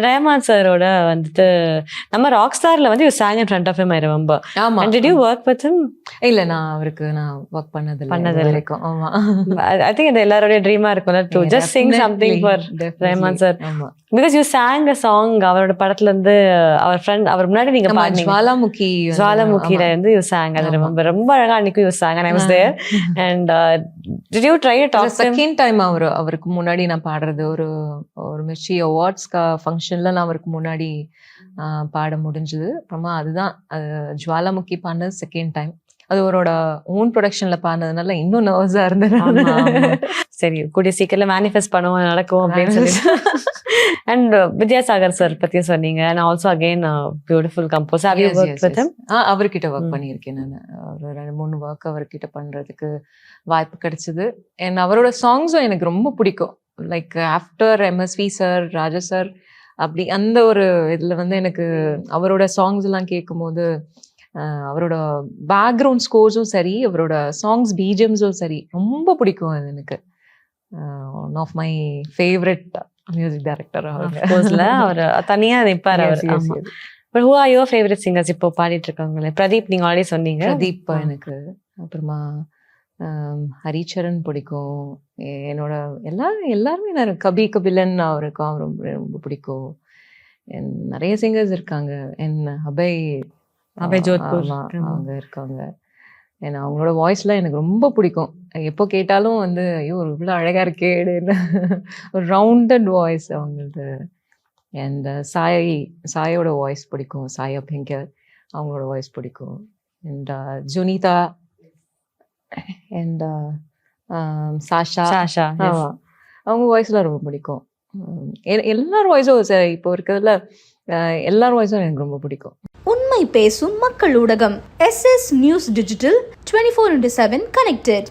ரஹ்மான் சாரோட வந்துட்டு நம்ம ராக் ஸ்டார்ல வந்து you sang in front of him I remember. ஆமா. And did you work with him? இல்ல நான் ஒர்க் பண்ணதில்ல வரைக்கும். ஆமா. I think இது எல்லாரோட ட்ரீமா இருக்கும்ல to just sing something for Rahman sir. ஆமா. Because you sang a song அவரோட படத்துல இருந்து அவர் முன்னாடி நீங்க பாடுனீங்க. ஜுவாலாமுகில இருந்து you sang. I remember ரொம்ப அழகா அன்னைக்கு you sang and I was there. And did you try to talk to him? Second time அவருக்கு முன்னாடி நான் பாடுறது ஒரு மிர்ச்சி அவார்ட்ஸ் ஃபங்க்ஷன்ல நான் அவருக்கு முன்னாடி பாட முடிஞ்சது. அப்புறமா அதுதான் ஜுவாலாமுகி பாடினது செகண்ட் டைம். அது அவரோட ஓன் ப்ரொடக்ஷன்ல பாடினதுனால இன்னும் நர்வஸா இருந்தேன். சரி கூடிய சீக்கிரம் மேனிஃபெஸ்ட் பண்ணுவோம் நடக்கும் அப்படின்னு சொல்லி. அண்ட் வித்யாசாகர் சார் பத்தி சொன்னீங்க. And also again beautiful compose. Have you worked with him? அவர்கிட்ட ஒர்க் பண்ணியிருக்கேன் நான். ஒரு 2-3 ஒர்க் அவர்கிட்ட பண்றதுக்கு வாய்ப்பு கிடைச்சது. அண்ட் அவரோட சாங்ஸும் எனக்கு ரொம்ப பிடிக்கும். லைக் ஆஃப்டர் எம்எஸ்வி சார், ராஜா சார், அப்படி அந்த ஒரு இதுல வந்து எனக்கு அவரோட சாங்ஸ் எல்லாம் கேட்கும் போது அவரோட பேக்ரவுண்ட் ஸ்கோர்ஸும் சரி, அவரோட சாங்ஸ் பிஜிஎம்ஸும் சரி ரொம்ப பிடிக்கும். அது எனக்கு one of my favourite music director. அவர் தனியா நிற்பார் அவர். But who are your favourite singers இப்போ பாடிட்டு இருக்காங்களே? பிரதீப் நீங்க ஆல்ரெடி சொன்னீங்க. பிரதீப் எனக்கு, அப்புறமா ஹரிச்சரன் பிடிக்கும். என்னோட எல்லாருமே நான் கபி கபிலன் அவருக்கு ரொம்ப பிடிக்கும். நிறைய சிங்கர்ஸ் இருக்காங்க. அபய் ஜோத்பூர் அவங்க இருக்காங்க. ஏன்னா அவங்களோட வாய்ஸ்லாம் எனக்கு ரொம்ப பிடிக்கும். எப்போ கேட்டாலும் வந்து ஐயோ இவ்வளோ அழகா இருக்கே, ஒரு ரவுண்டட் வாய்ஸ் அவங்களது. அண்ட் சாயோட வாய்ஸ் பிடிக்கும். சாய் அபியங்கர் அவங்களோட வாய்ஸ் பிடிக்கும். அண்ட் ஜுனிதா அண்ட் சாஷா அவங்க வாய்ஸ்லாம் ரொம்ப பிடிக்கும். எல்லார் வாய்ஸும் இப்போ இருக்கிறதுல எல்லார் வாய்ஸும் எனக்கு ரொம்ப பிடிக்கும். உண்மை பேசும் மக்கள் ஊடகம் SS நியூஸ் டிஜிட்டல் 24/7 கனெக்டட்.